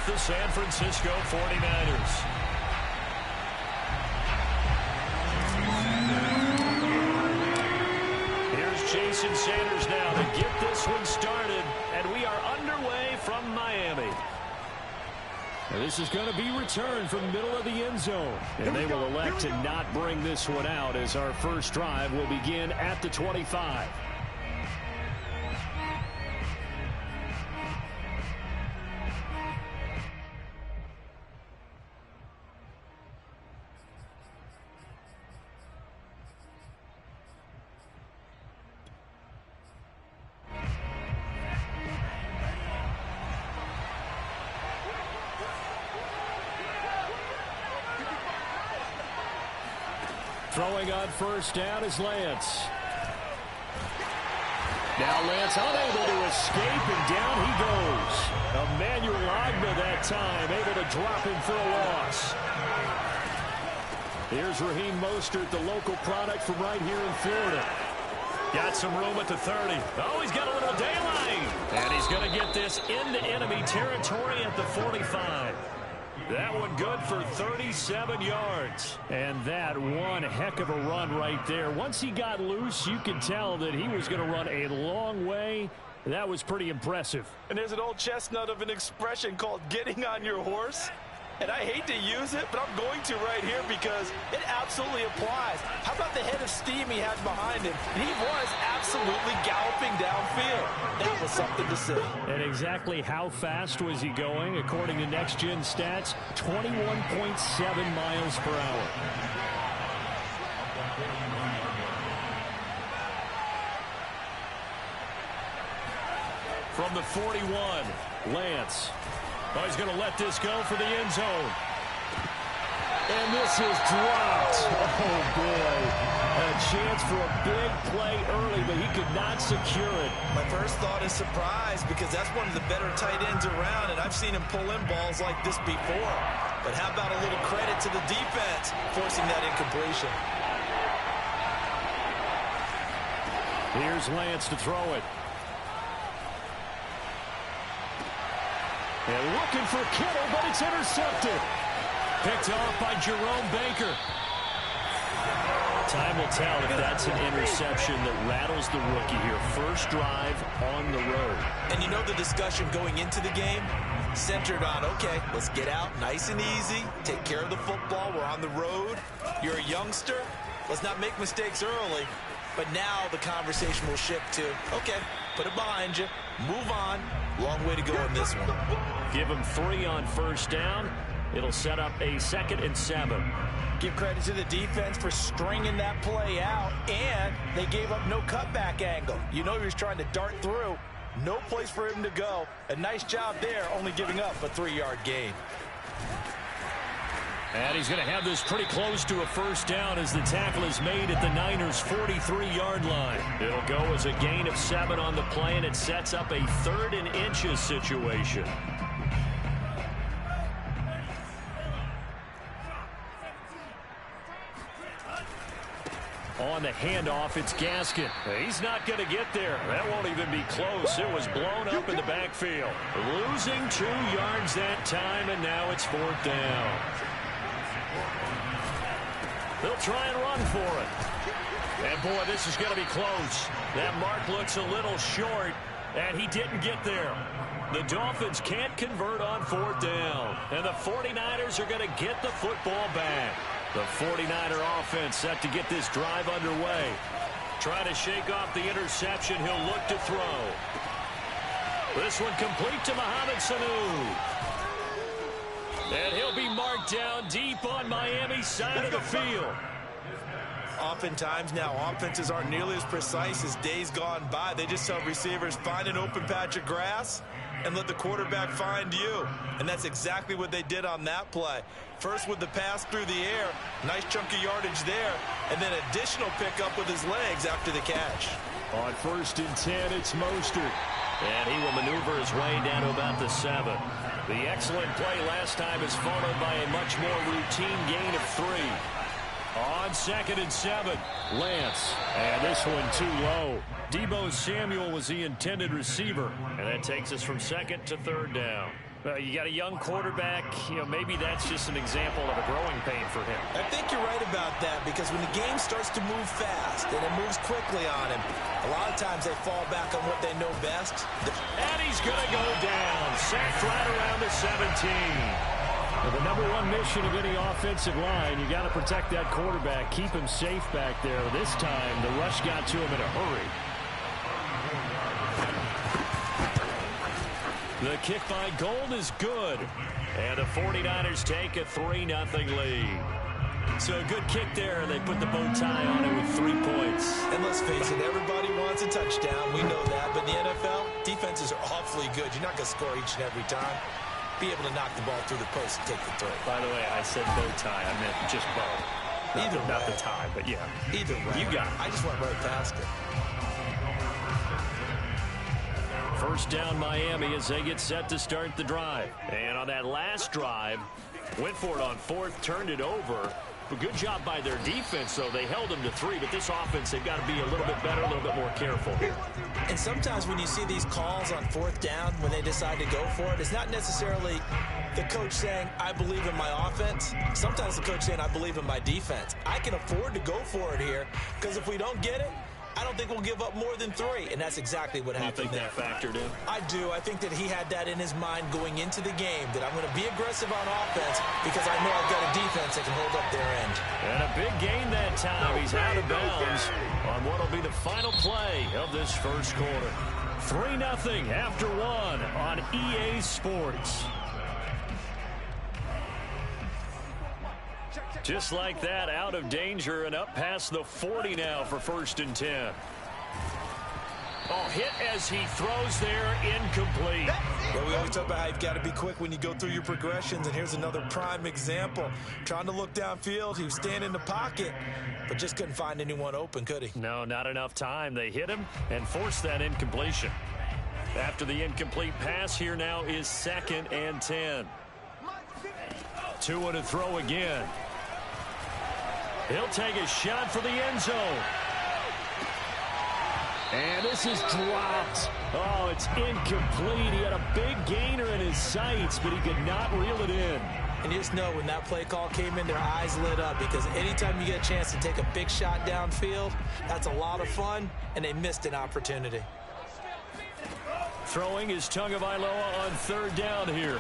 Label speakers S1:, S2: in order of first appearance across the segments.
S1: with the San Francisco 49ers. Here's Jason Sanders now to get this one started, and we are underway from Miami. This is going to be returned from the middle of the end zone. And they will elect to not bring this one out as our first drive will begin at the 25. Throwing on first down is Lance. Now Lance unable to escape, and down he goes. Emmanuel Ogbah that time, able to drop him for a loss. Here's Raheem Mostert, the local product from right here in Florida. Got some room at the 30. Oh, he's got a little daylight. And he's going to get this into enemy territory at the 45. That one good for 37 yards. And that one heck of a run right there. Once he got loose, you could tell that he was going to run a long way. That was pretty impressive.
S2: And there's an old chestnut of an expression called getting on your horse. And I hate to use it, but I'm going to right here because it absolutely applies. How about the head of steam he has behind him? And he was absolutely galloping downfield. That was something to see.
S1: And exactly how fast was he going? According to Next Gen Stats, 21.7 miles per hour. From the 41, Lance. Oh, he's going to let this go for the end zone. And this is dropped. Oh, boy. A chance for a big play early, but he could not secure it.
S2: My first thought is surprise because that's one of the better tight ends around, and I've seen him pull in balls like this before. But how about a little credit to the defense forcing that incompletion?
S1: Here's Lance to throw it. And looking for Kittle, but it's intercepted. Picked off by Jerome Baker. Time will tell if that's an interception that rattles the rookie here. First drive on the road.
S2: And you know the discussion going into the game? Centered on, okay, let's get out nice and easy. Take care of the football. We're on the road. You're a youngster. Let's not make mistakes early. But now the conversation will shift to, okay, put it behind you. Move on. Long way to go in this one.
S1: Give him 3 on first down. It'll set up a 2nd and 7.
S2: Give credit to the defense for stringing that play out, and they gave up no cutback angle. You know he was trying to dart through. No place for him to go. A nice job there, only giving up a 3-yard gain.
S1: And he's going to have this pretty close to a first down as the tackle is made at the Niners' 43-yard line. It'll go as a gain of 7 on the play, and it sets up a 3rd and inches situation. On the handoff, it's Gaskin. He's not going to get there. That won't even be close. It was blown up in the backfield. Losing 2 yards that time, and now it's 4th down. They'll try and run for it. And, boy, this is going to be close. That mark looks a little short, and he didn't get there. The Dolphins can't convert on 4th down, and the 49ers are going to get the football back. The 49er offense set to get this drive underway. Trying to shake off the interception. He'll look to throw. This one complete to Mohamed Sanu. And he'll be marked down deep on Miami's side of the field.
S2: Oftentimes now, offenses aren't nearly as precise as days gone by. They just tell receivers, find an open patch of grass and let the quarterback find you. And that's exactly what they did on that play. First with the pass through the air, nice chunk of yardage there, and then additional pickup with his legs after the catch.
S1: On 1st and 10, it's Mostert. And he will maneuver his way down to about the 7. The excellent play last time is followed by a much more routine gain of 3. On 2nd and 7, Lance. And this one too low. Deebo Samuel was the intended receiver. And that takes us from 2nd to 3rd down. Well, you got a young quarterback. Maybe that's just an example of a growing pain for him.
S2: I think you're right about that, because when the game starts to move fast and it moves quickly on him, a lot of times they fall back on what they know best.
S1: And he's going to go down. Sacked right around the 17. Well, the number one mission of any offensive line, you got to protect that quarterback, keep him safe back there. This time, the rush got to him in a hurry. The kick by Gold is good. And the 49ers take a 3-0 lead. So a good kick there. They put the bow tie on it with 3 points.
S2: And let's face it, everybody wants a touchdown. We know that. But in the NFL, defenses are awfully good. You're not going to score each and every time. Be able to knock the ball through the post and take the throw.
S1: By the way, I said bow tie. I meant just bow. Not the tie, but yeah.
S2: Either way.
S1: You got it.
S2: I just went right past it.
S1: First down Miami as they get set to start the drive. And on that last drive, went for it on fourth, turned it over. A good job by their defense, though. They held them to 3, but this offense, they've got to be a little bit better, a little bit more careful here.
S2: And sometimes when you see these calls on fourth down, when they decide to go for it, it's not necessarily the coach saying, I believe in my offense. Sometimes the coach saying, I believe in my defense. I can afford to go for it here, because if we don't get it, I don't think we'll give up more than 3, and that's exactly what happened there.
S1: You think that factored in?
S2: I do. I think that he had that in his mind going into the game, that I'm going to be aggressive on offense because I know I've got a defense that can hold up their end.
S1: And a big gain that time. He's out of bounds on what will be the final play of this first quarter. 3-0 after 1 on EA Sports. Just like that, out of danger and up past the 40 now for 1st and 10. Oh, hit as he throws there, incomplete.
S2: Well, we always talk about how you've got to be quick when you go through your progressions, and here's another prime example. Trying to look downfield, he was standing in the pocket, but just couldn't find anyone open, could he?
S1: No, not enough time. They hit him and forced that incompletion. After the incomplete pass, here now is 2nd and 10. Tua to throw again. He'll take a shot for the end zone. And this is dropped. Oh, it's incomplete. He had a big gainer in his sights, but he could not reel it in.
S2: And you just know when that play call came in, their eyes lit up, because anytime you get a chance to take a big shot downfield, that's a lot of fun, and they missed an opportunity.
S1: Throwing is Tagovailoa on 3rd down here.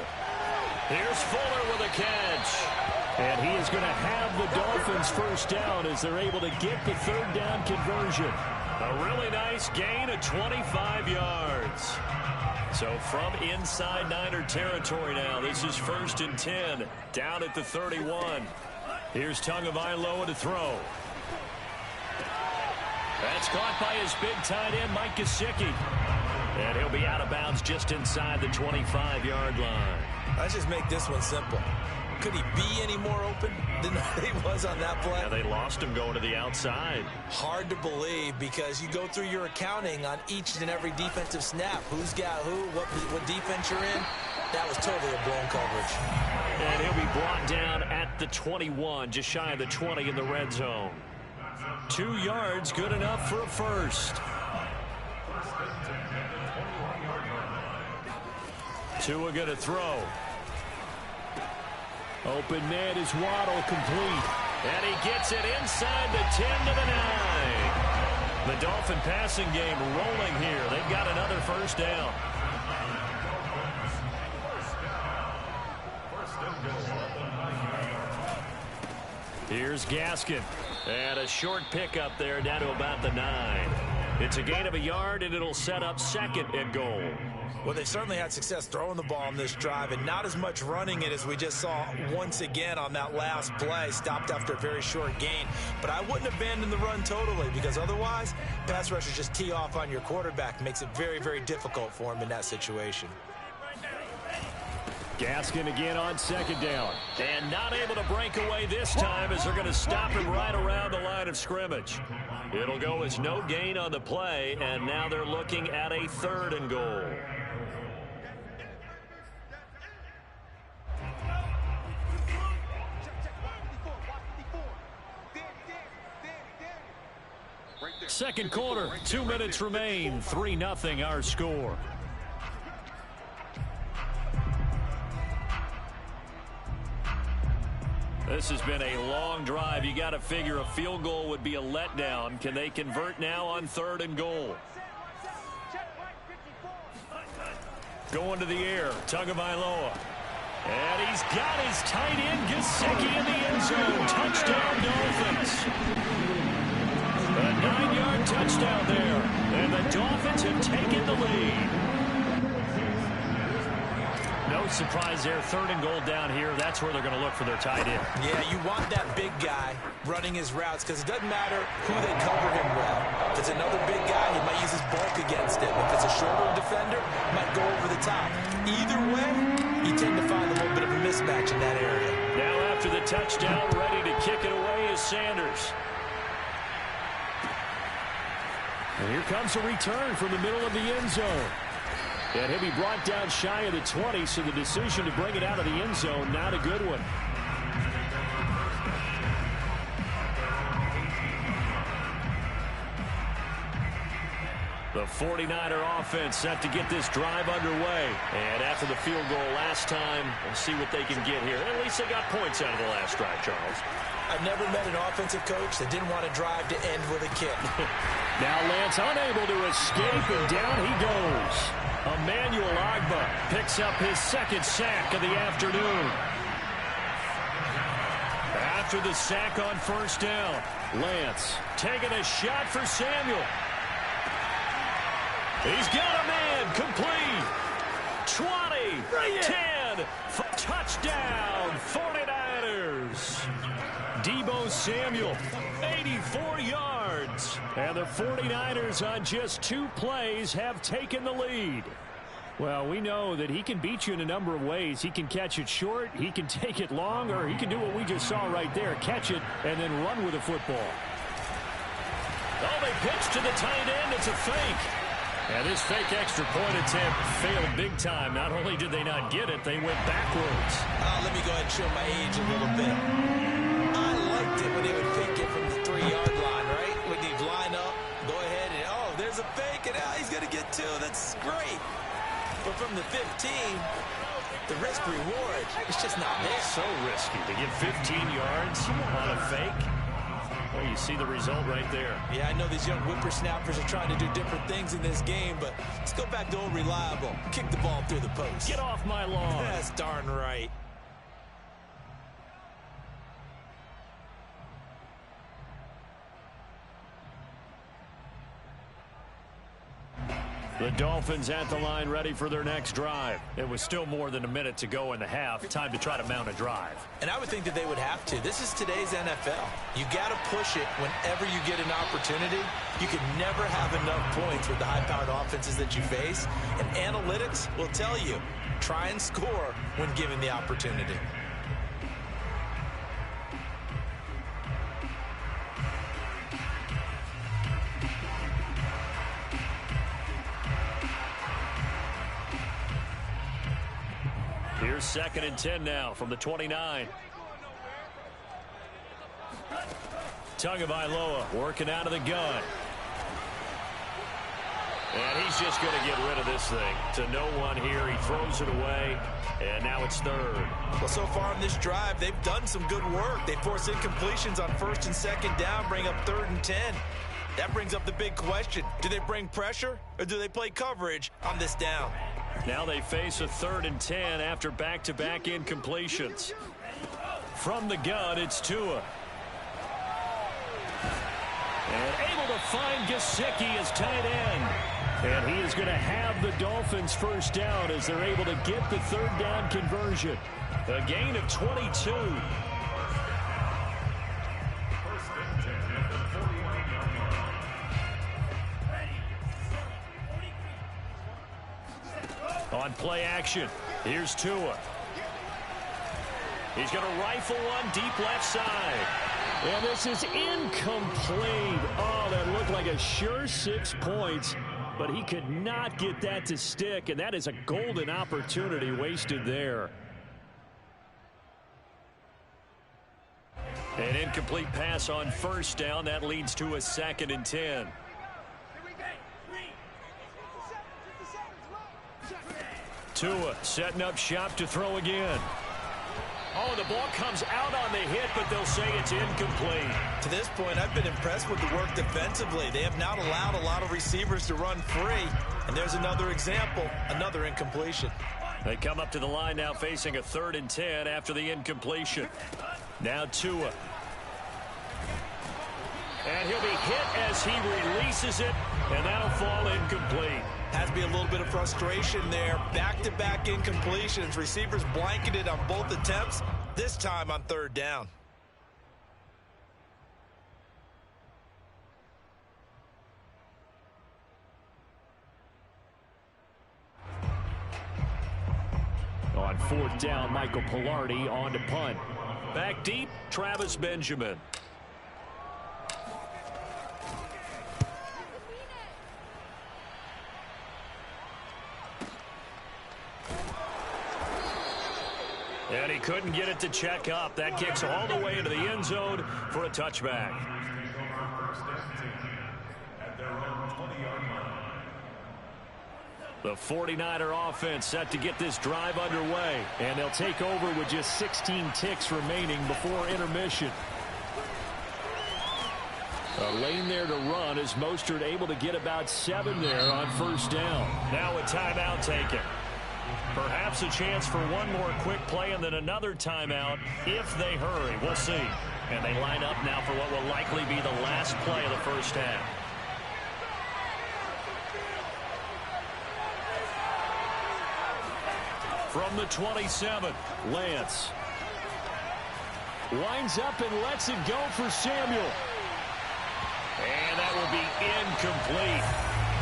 S1: Here's Fuller with a catch. And he is going to have the Dolphins first down as they're able to get the 3rd down conversion. A really nice gain of 25 yards. So from inside Niner territory now, this is 1st and 10, down at the 31. Here's Tagovailoa to throw. That's caught by his big tight end, Mike Gesicki. And he'll be out of bounds just inside the 25-yard line.
S2: Let's just make this one simple. Could he be any more open than he was on that play?
S1: Yeah, they lost him going to the outside.
S2: Hard to believe, because you go through your accounting on each and every defensive snap. Who's got who, what defense you're in. That was totally a blown coverage.
S1: And he'll be brought down at the 21, just shy of the 20 in the red zone. 2 yards, good enough for a first. Tua going to throw. Open man is Waddle, complete. And he gets it inside the 10 to the 9. The Dolphin passing game rolling here. They've got another first down. Here's Gaskin. And a short pickup there down to about the 9. It's a gain of a yard, and it'll set up 2nd and goal.
S2: Well, they certainly had success throwing the ball on this drive, and not as much running it as we just saw once again on that last play. Stopped after a very short gain. But I wouldn't abandon the run totally, because otherwise, pass rushers just tee off on your quarterback. Makes it very, very difficult for him in that situation.
S1: Gaskin again on 2nd down. And not able to break away this time, as they're going to stop him right around the line of scrimmage. It'll go as no gain on the play, and now they're looking at a 3rd and goal. Second quarter, 2 minutes remain. 3-0 our score. This has been a long drive. You got to figure a field goal would be a letdown. Can they convert now on 3rd and goal? Going to the air, Tagovailoa. And he's got his tight end, Gesicki, in the end zone. Touchdown, Dolphins. A 9-yard touchdown there. And the Dolphins have taken the lead. No surprise there. 3rd and goal down here. That's where they're going to look for their tight end.
S2: Yeah, you want that big guy running his routes because it doesn't matter who they cover him with. If it's another big guy, he might use his bulk against him. If it's a shorter defender, he might go over the top. Either way, you tend to find a little bit of a mismatch in that area.
S1: Now after the touchdown, ready to kick it away is Sanders. And here comes a return from the middle of the end zone. And he'll be brought down shy of the 20, so the decision to bring it out of the end zone, not a good one. The 49er offense set to get this drive underway. And after the field goal last time, we'll see what they can get here. At least they got points out of the last drive, Charles.
S2: I've never met an offensive coach that didn't want to drive to end with a kick.
S1: Now Lance unable to escape, and down he goes. Emmanuel Ogbah picks up his 2nd sack of the afternoon. After the sack on 1st down, Lance taking a shot for Samuel. He's got a man, complete. 20, 10, touchdown, 49ers. Deebo Samuel, 84 yards. And the 49ers on just 2 plays have taken the lead. Well, we know that he can beat you in a number of ways. He can catch it short, he can take it long, or he can do what we just saw right there, catch it and then run with the football. Oh, they pitch to the tight end. It's a fake. And this fake extra point attempt failed big time. Not only did they not get it, they went backwards.
S2: Let me go ahead and show my age a little bit. I liked it when they would fake it from the 3-yard line, right? When he'd line up, go ahead and, oh, there's a fake, and he's going to get 2. That's great. But from the 15, the risk-reward, it's just not there.
S1: So risky to get 15 yards on a fake. Well, you see the result right there.
S2: Yeah, I know these young whippersnappers are trying to do different things in this game, but let's go back to old reliable. Kick the ball through the post.
S1: Get off my lawn.
S2: That's darn right.
S1: The Dolphins at the line ready for their next drive. It was still more than a minute to go in the half. Time to try to mount a drive.
S2: And I would think that they would have to. This is today's NFL. You got to push it whenever you get an opportunity. You can never have enough points with the high-powered offenses that you face. And analytics will tell you, try and score when given the opportunity.
S1: Here's 2nd and 10 now from the 29. Tagovailoa working out of the gun. And he's just going to get rid of this thing to no one here. He throws it away, and now it's 3rd.
S2: Well, so far on this drive, they've done some good work. They force incompletions on 1st and 2nd down, bring up 3rd and 10. That brings up the big question. Do they bring pressure, or do they play coverage on this down?
S1: Now they face a 3rd and 10 after back-to-back incompletions. From the gun, it's Tua. And able to find Gesicki as tight end. And he is going to have the Dolphins first down as they're able to get the 3rd down conversion. A gain of 22. On play action, here's Tua. He's going to rifle one deep left side. And this is incomplete. Oh, that looked like a sure 6 points, but he could not get that to stick, and that is a golden opportunity wasted there. An incomplete pass on 1st down. That leads to a 2nd and 10. Tua setting up shop to throw again. Oh, the ball comes out on the hit, but they'll say it's incomplete.
S2: To this point, I've been impressed with the work defensively. They have not allowed a lot of receivers to run free. And there's another example, another incompletion.
S1: They come up to the line now facing a 3rd and 10 after the incompletion. Now Tua. And he'll be hit as he releases it, and that'll fall incomplete.
S2: Has to be a little bit of frustration there. Back-to-back incompletions. Receivers blanketed on both attempts, this time on 3rd down.
S1: On 4th down, Michael Pilardi on to punt. Back deep, Travis Benjamin. And he couldn't get it to check up. That kicks all the way into the end zone for a touchback. The 49er offense set to get this drive underway. And they'll take over with just 16 ticks remaining before intermission. A lane there to run as Mostert able to get about 7 there on 1st down. Now a timeout taken. Perhaps a chance for one more quick play and then another timeout if they hurry. We'll see. And they line up now for what will likely be the last play of the 1st half. From the 27, Lance. Winds up and lets it go for Samuel. And that will be incomplete.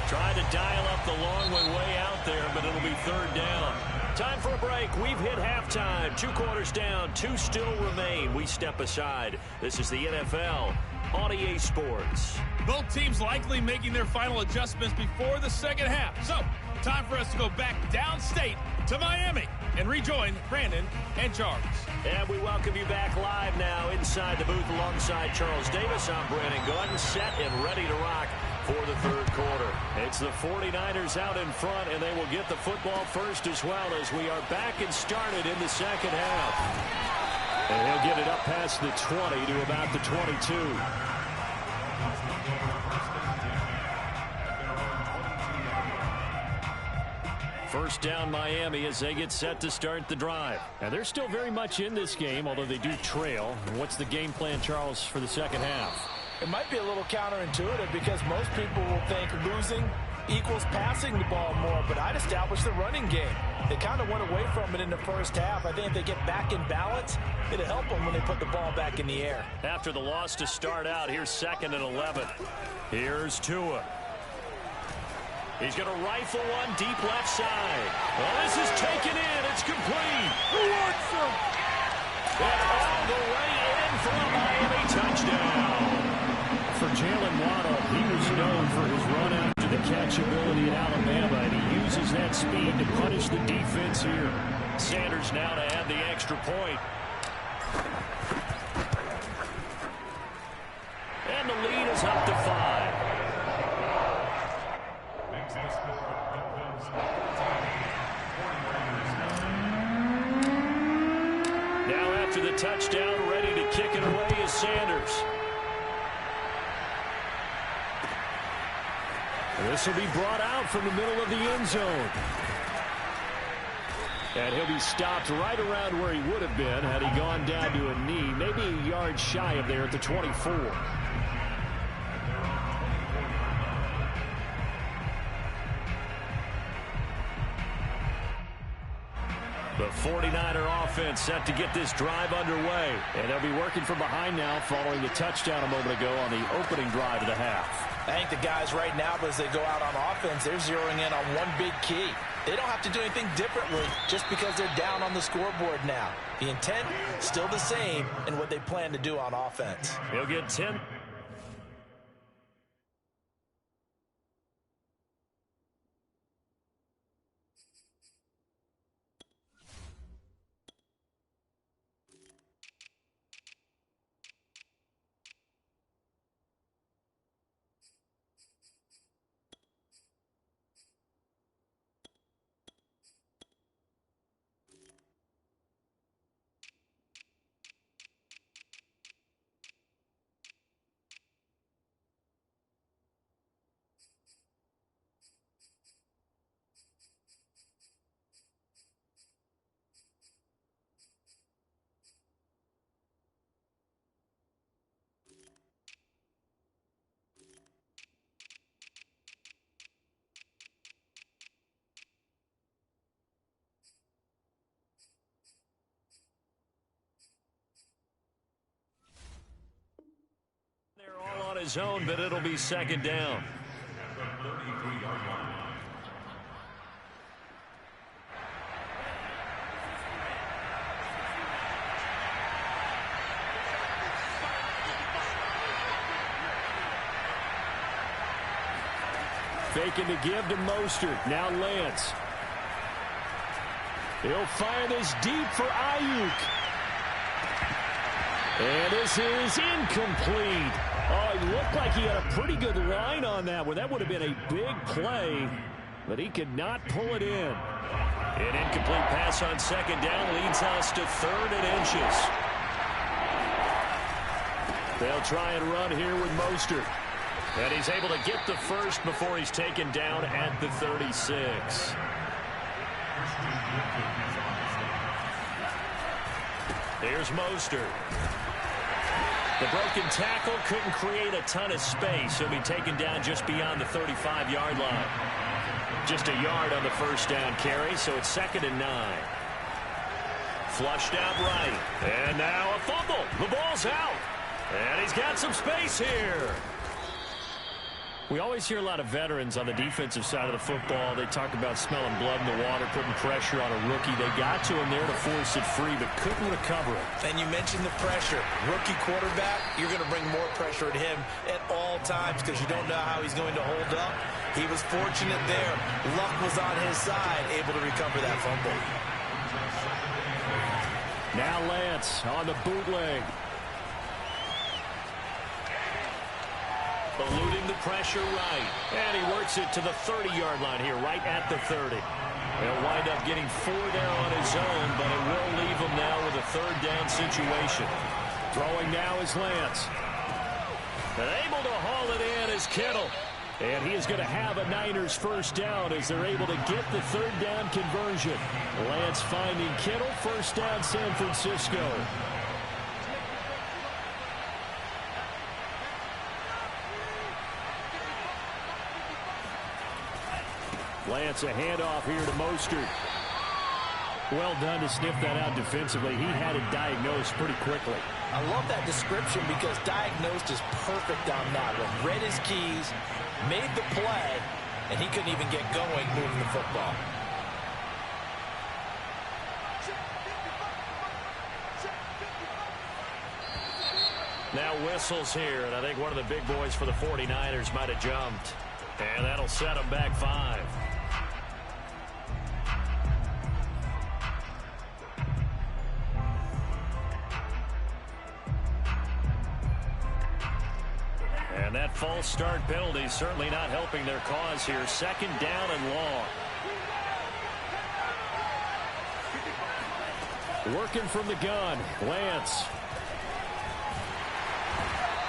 S1: Tried to dial up the long one way out there, but it'll be 3rd down. Time for a break. We've hit halftime. 2 quarters down. 2 still remain. We step aside. This is the NFL on EA Sports.
S3: Both teams likely making their final adjustments before the 2nd half. So, time for us to go back downstate to Miami and rejoin Brandon and Charles.
S1: And we welcome you back live now inside the booth alongside Charles Davis. I'm Brandon Gaudin, set and ready to rock for the 3rd quarter. It's the 49ers out in front, and they will get the football first as well as we are back and started in the 2nd half. And he'll get it up past the 20 to about the 22. First down Miami as they get set to start the drive. And they're still very much in this game, although they do trail. What's the game plan, Charles, for the 2nd half?
S2: It might be a little counterintuitive because most people will think losing equals passing the ball more, but I'd establish the running game. They kind of went away from it in the 1st half. I think if they get back in balance, it'll help them when they put the ball back in the air.
S1: After the loss to start out, here's 2nd and 11. Here's Tua. He's going to rifle one deep left side. Well, this is taken in. It's complete. Who wants him? And all the way in for a Miami touchdown. For Jalen Waddle, he was known for his run after the catch ability in Alabama, and he uses that speed to punish the defense here. Sanders now to add the extra point. And the lead is up to 5. Now after the touchdown, ready to kick it away is Sanders. This will be brought out from the middle of the end zone. And he'll be stopped right around where he would have been had he gone down to a knee, maybe a yard shy of there at the 24. The 49er offense set to get this drive underway. And they'll be working from behind now following the touchdown a moment ago on the opening drive of the half.
S2: I think the guys right now, as they go out on offense, they're zeroing in on one big key. They don't have to do anything differently just because they're down on the scoreboard now. The intent still the same in what they plan to do on offense.
S1: He'll get 10. his own, but it'll be second down. Faking to give to Mostert. Now Lance. He'll fire this deep for Ayuk. And this is incomplete. Oh, he looked like he had a pretty good line on that one. That would have been a big play, but he could not pull it in. An incomplete pass on second down leads us to 3rd and inches. They'll try and run here with Mostert. And he's able to get the first before he's taken down at the 36. Here's Mostert. The broken tackle couldn't create a ton of space. He'll be taken down just beyond the 35-yard line. Just a yard on the first down carry, so it's 2nd and 9. Flushed out right. And now a fumble. The ball's out. And he's got some space here. We always hear a lot of veterans on the defensive side of the football. They talk about smelling blood in the water, putting pressure on a rookie. They got to him there to force it free, but couldn't recover it.
S2: And you mentioned the pressure. Rookie quarterback, you're going to bring more pressure at him at all times because you don't know how he's going to hold up. He was fortunate there. Luck was on his side, able to recover that fumble.
S1: Now Lance on the bootleg. Eluding the pressure right. And he works it to the 30-yard line here, right at the 30. He'll wind up getting 4 there on his own, but it will leave him now with a 3rd down situation. Throwing now is Lance. And able to haul it in is Kittle. And he is going to have a Niners first down as they're able to get the 3rd down conversion. Lance finding Kittle, first down San Francisco. Lance, a handoff here to Mostert. Well done to sniff that out defensively. He had it diagnosed pretty quickly.
S2: I love that description because diagnosed is perfect on that one. Read his keys, made the play, and he couldn't even get going moving the football.
S1: Now whistles here, and I think one of the big boys for the 49ers might have jumped. And that'll set them back 5. And that false start penalty certainly not helping their cause here. 2nd down and long. Working from the gun, Lance.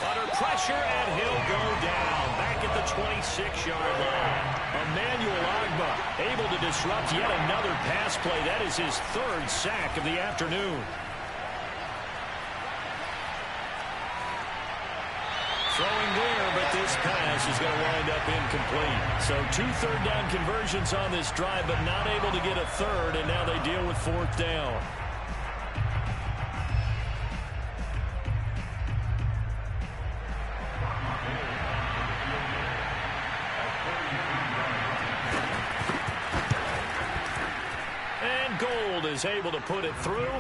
S1: Under pressure, and he'll go down. Back at the 26-yard line. Emmanuel Ogbah able to disrupt yet another pass play. That is his 3rd sack of the afternoon. Throwing there, but this pass is going to wind up incomplete. So 2 3rd down conversions on this drive, but not able to get a 3rd, and now they deal with 4th down. Is able to put it through,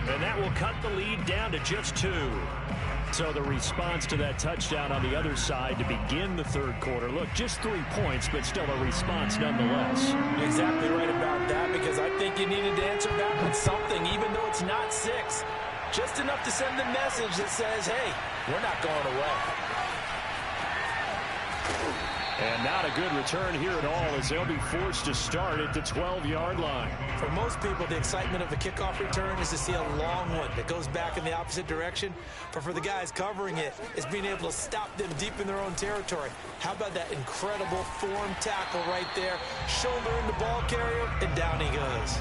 S1: and that will cut the lead down to just 2. So the response to that touchdown on the other side to begin the 3rd quarter. Look, just 3 points, but still a response nonetheless.
S2: You're exactly right about that because I think you needed to answer back with something, even though it's not 6. Just enough to send the message that says, hey, we're not going away.
S1: And not a good return here at all as they'll be forced to start at the 12-yard line.
S2: For most people, the excitement of the kickoff return is to see a long one that goes back in the opposite direction. But for the guys covering it, it's being able to stop them deep in their own territory. How about that incredible form tackle right there? Shoulder in the ball carrier, and down he goes.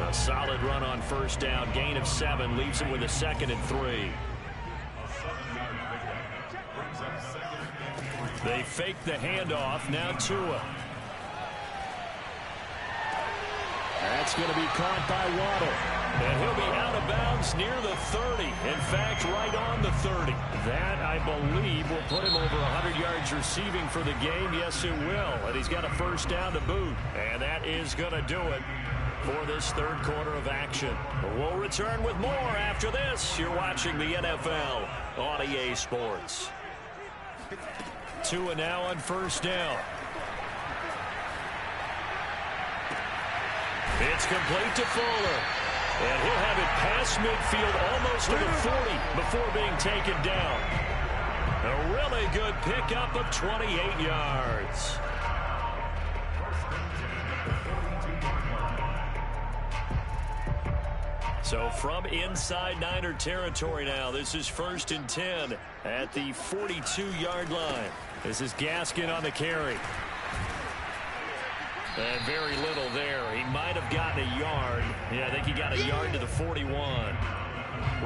S1: A solid run on first down. Gain of 7 leaves him with a 2nd and 3. They fake the handoff. Now Tua. That's going to be caught by Waddle. And he'll be out of bounds downs near the 30. In fact, right on the 30. That, I believe, will put him over 100 yards receiving for the game. Yes, it will. And he's got a first down to boot. And that is going to do it for this third quarter of action. We'll return with more after this. You're watching the NFL on EA Sports. Tua now on first down. It's complete to Fuller. And he'll have it past midfield almost to the 40 before being taken down. A really good pickup of 28 yards. So from inside Niner territory now, this is 1st and 10 at the 42-yard line. This is Gaskin on the carry. And very little there. He might have gotten a yard. Yeah, I think he got a yard to the 41.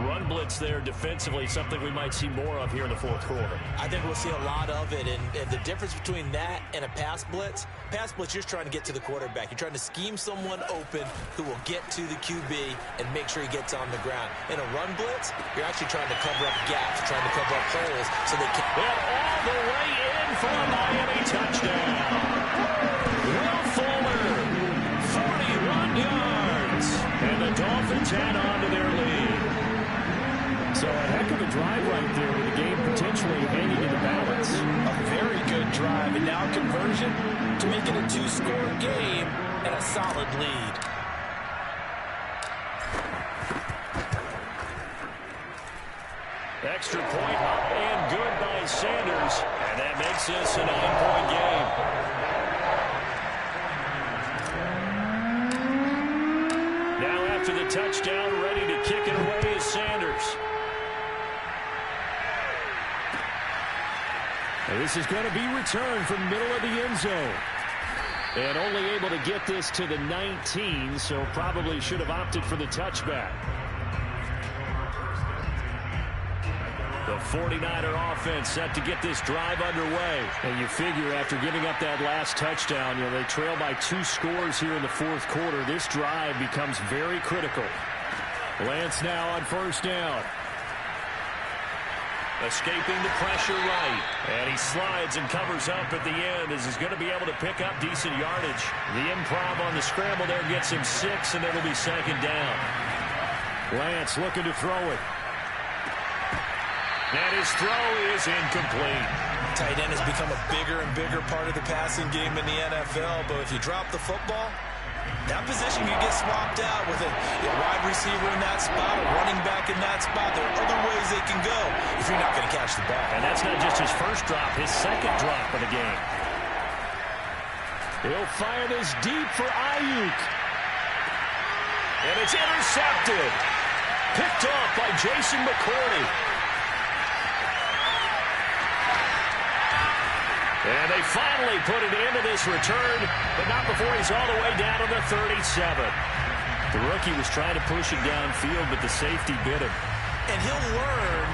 S1: Run blitz there defensively, something we might see more of here in the fourth quarter.
S2: I think we'll see a lot of it, and the difference between that and a pass blitz, you're just trying to get to the quarterback. You're trying to scheme someone open who will get to the QB and make sure he gets on the ground. In a run blitz, you're actually trying to cover up gaps, trying to cover up holes so they can...
S1: And all the way in for a Miami touchdown. Will Fuller, 41 yards, and the Dolphins add on to their lead. So a heck of a drive right there with the game potentially hanging in the balance.
S2: A very good drive, and now conversion to make it a 2-score game and a solid lead.
S1: Extra point up and good by Sanders, and that makes this a 9-point game. Now after the touchdown, ready to kick it away is Sanders. And this is going to be returned from middle of the end zone. And only able to get this to the 19, so probably should have opted for the touchback. The 49er offense set to get this drive underway. And you figure after giving up that last touchdown, they trail by 2 scores here in the fourth quarter. This drive becomes very critical. Lance now on first down. Escaping the pressure right. And he slides and covers up at the end as he's going to be able to pick up decent yardage. The improv on the scramble there gets him 6, and it'll be 2nd down. Lance looking to throw it. And his throw is incomplete.
S2: Tight end has become a bigger and bigger part of the passing game in the NFL, but if you drop the football, that position can get swapped out with a wide receiver in that spot, a running back in that spot. There are other ways they can go if you're not going to catch the ball.
S1: And that's not just his first drop, his second drop of the game. He'll fire this deep for Ayuk. And it's intercepted. Picked off by Jason McCourty. And they finally put an end to this return, but not before he's all the way down to the 37. The rookie was trying to push it downfield, but the safety bit him.
S2: And he'll learn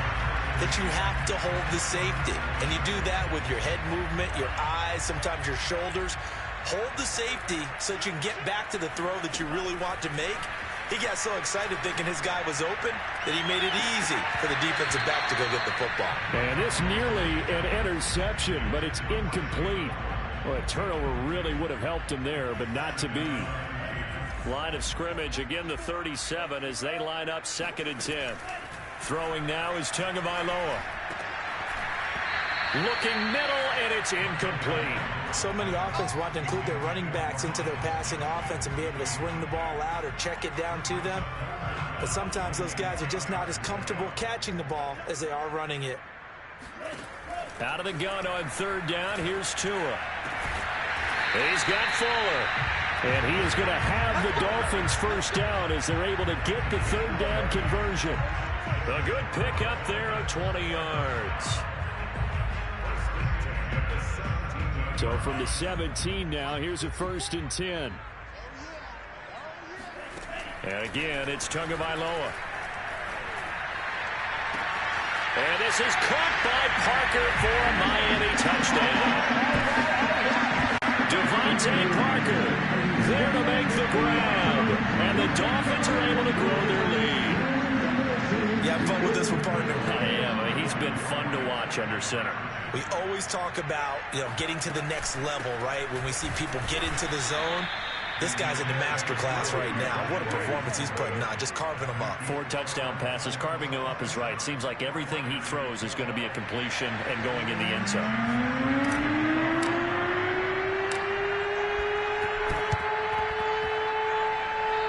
S2: that you have to hold the safety. And you do that with your head movement, your eyes, sometimes your shoulders. Hold the safety so that you can get back to the throw that you really want to make. He got so excited thinking his guy was open that he made it easy for the defensive back to go get the football.
S1: And it's nearly an interception, but it's incomplete. Well, a turnover really would have helped him there, but not to be. Line of scrimmage, again the 37 as they line up 2nd and 10. Throwing now is Tagovailoa. Looking middle, and it's incomplete.
S2: So many offenses want to include their running backs into their passing offense and be able to swing the ball out or check it down to them. But sometimes those guys are just not as comfortable catching the ball as they are running it.
S1: Out of the gun on 3rd down, here's Tua. He's got Fuller. And he is going to have the Dolphins first down as they're able to get the 3rd down conversion. A good pickup there of 20 yards. So from the 17 now, here's a 1st and 10. And again, it's Tagovailoa. And this is caught by Parker for a Miami touchdown. Devontae Parker there to make the grab. And the Dolphins are able to grow their lead.
S2: have fun with this one, partner.
S1: I am. I mean, he's been fun to watch under center.
S2: We always talk about, getting to the next level, right? When we see people get into the zone, this guy's in the master class right now. What a performance he's putting on, just carving them up.
S1: 4 touchdown passes. Carving him up is right. Seems like everything he throws is going to be a completion and going in the end zone.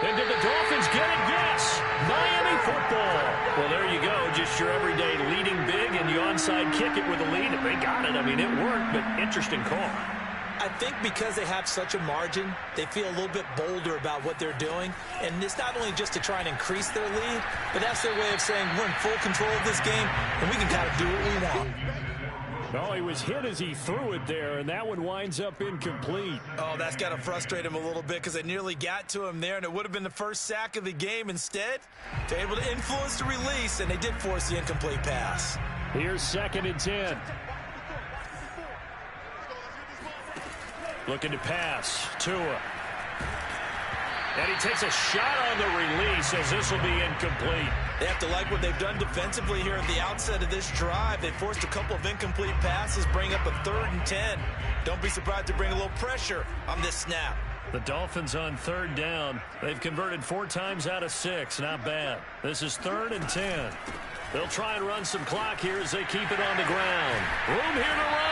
S1: And did the Dolphins get it? Yes! Miami football. Well, there you go. Just your everyday leading big, and you onside kick it with a lead. They got it. I mean, it worked, but interesting call.
S2: I think because they have such a margin, they feel a little bit bolder about what they're doing. And it's not only just to try and increase their lead, but that's their way of saying we're in full control of this game, and we can kind of do what we want.
S4: Oh, he was hit as he threw it there, and that one winds up incomplete.
S2: Oh, that's got to frustrate him a little bit because they nearly got to him there, and it would have been the first sack of the game. Instead, they're able to influence the release, and they did force the incomplete pass.
S4: Here's 2nd and 10.
S1: Looking to pass. Tua. And he takes a shot on the release as this will be incomplete.
S2: They have to like what they've done defensively here at the outset of this drive. They forced a couple of incomplete passes, bring up a 3rd and 10. Don't be surprised to bring a little pressure on this snap.
S1: The Dolphins on 3rd down. They've converted 4 times out of 6. Not bad. This is 3rd and 10. They'll try and run some clock here as they keep it on the ground. Room here to run.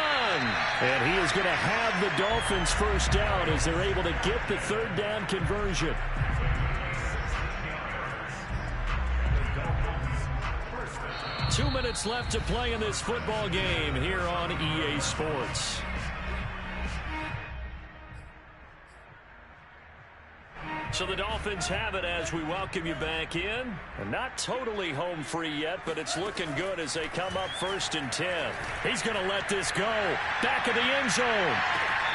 S4: And he is going to have the Dolphins first down as they're able to get the 3rd down conversion.
S1: Two minutes left to play in this football game here on EA Sports. So the Dolphins have it as we welcome you back in. And not totally home free yet, but it's looking good as they come up 1st and 10. He's going to let this go. Back of the end zone.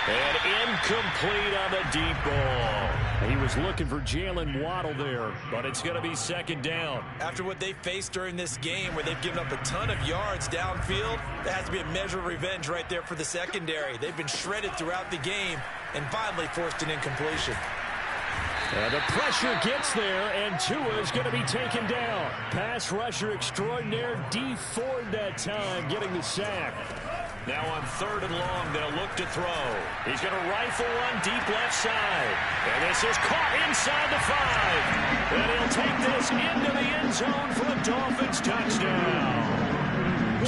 S1: And incomplete on the deep ball.
S4: He was looking for Jalen Waddle there, but it's going to be 2nd down.
S2: After what they faced during this game where they've given up a ton of yards downfield, that has to be a measure of revenge right there for the secondary. They've been shredded throughout the game and finally forced an incompletion.
S4: And the pressure gets there, and Tua is going to be taken down. Pass rusher extraordinaire, Dee Ford that time, getting the sack.
S1: Now on 3rd and long, they'll look to throw. He's going to rifle one deep left side. And this is caught inside the 5. And he'll take this into the end zone for a Dolphins touchdown.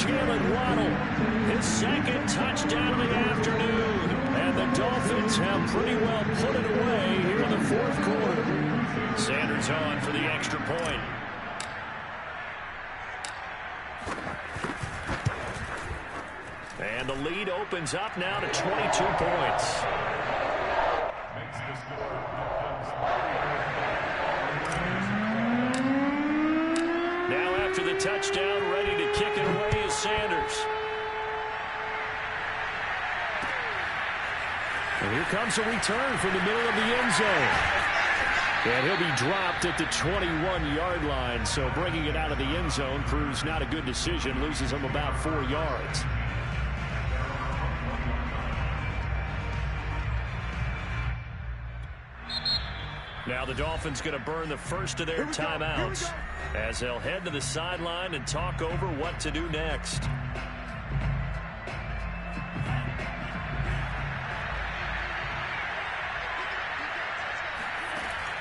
S1: Jalen Waddle, his 2nd touchdown of the afternoon. And the Dolphins have pretty well put it away here in the 4th quarter. Sanders on for the extra point. And the lead opens up now to 22 points. Now after the touchdown, ready to kick it away is Sanders.
S4: And here comes a return from the middle of the end zone. And he'll be dropped at the 21-yard line, so bringing it out of the end zone proves not a good decision, loses him about 4 yards.
S1: Now the Dolphins going to burn the first of their timeouts as they'll head to the sideline and talk over what to do next.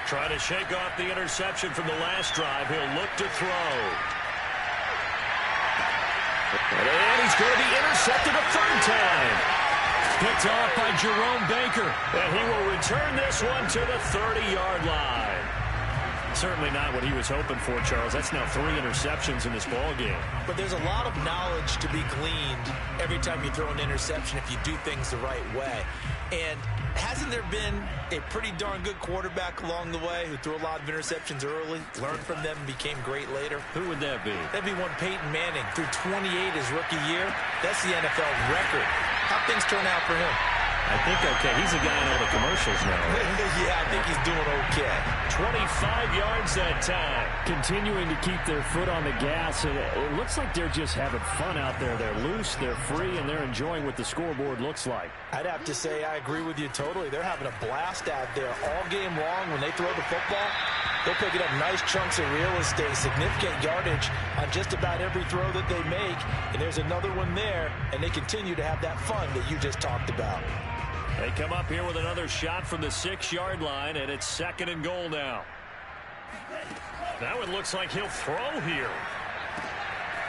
S1: Trying to shake off the interception from the last drive. He'll look to throw. And he's going to be intercepted a 3rd time. Picked off by Jerome Baker. And he will return this one to the 30-yard line. Certainly not what he was hoping for, Charles. That's now 3 interceptions in this ball game.
S2: But there's a lot of knowledge to be gleaned every time you throw an interception if you do things the right way. And hasn't there been a pretty darn good quarterback along the way who threw a lot of interceptions early, learned from them, and became great later?
S1: Who would that be?
S2: That'd be one Peyton Manning. Threw 28 his rookie year. That's the NFL record. How'd things turn out for him?
S1: I think okay. He's a guy in all the commercials now.
S2: Yeah, I think he's doing okay.
S1: 25 yards that time.
S4: Continuing to keep their foot on the gas. It looks like they're just having fun out there. They're loose, they're free, and they're enjoying what the scoreboard looks like.
S2: I'd have to say I agree with you totally. They're having a blast out there all game long when they throw the football. They're picking up nice chunks of real estate, significant yardage on just about every throw that they make. And there's another one there, and they continue to have that fun that you just talked about.
S1: They come up here with another shot from the 6-yard line, and it's 2nd and goal now. That one looks like he'll throw here.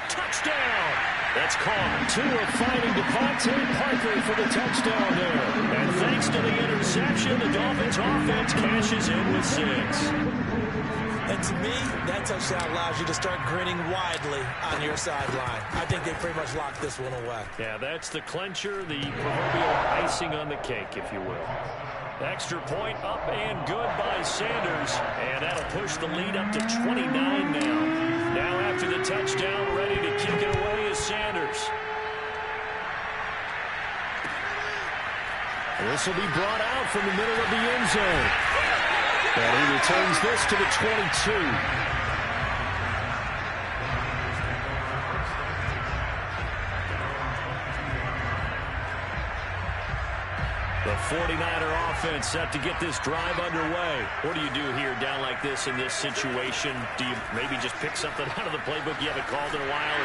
S1: Touchdown! That's caught.
S4: Tua finding Devontae Parker for the touchdown there.
S1: And thanks to the interception, the Dolphins offense cashes in with 6.
S2: And to me, that touchdown allows you to start grinning widely on your sideline. I think they pretty much locked this one away.
S1: Yeah, that's the clincher, the proverbial icing on the cake, if you will. Extra point up and good by Sanders. And that'll push the lead up to 29 now. Now after the touchdown, ready to kick it away is Sanders.
S4: This will be brought out from the middle of the end zone. And he returns this to the 22.
S1: The 49er offense set to get this drive underway. What do you do here down like this in this situation? Do you maybe just pick something out of the playbook you haven't called in a while?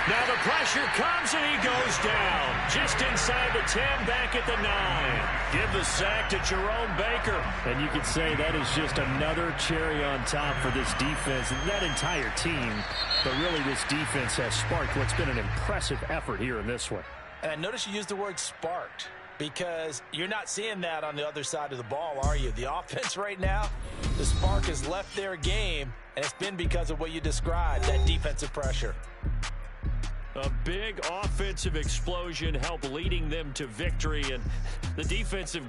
S1: Now the pressure comes and he goes down. Just inside the 10, back at the 9. Give the sack to Jerome Baker.
S4: And you could say that is just another cherry on top for this defense and that entire team. But really this defense has sparked what's been an impressive effort here in this one.
S2: And I notice you used the word sparked, because you're not seeing that on the other side of the ball, are you? The offense right now, the spark has left their game, and it's been because of what you described, that defensive pressure.
S1: A big offensive explosion helped leading them to victory, and the defensive guys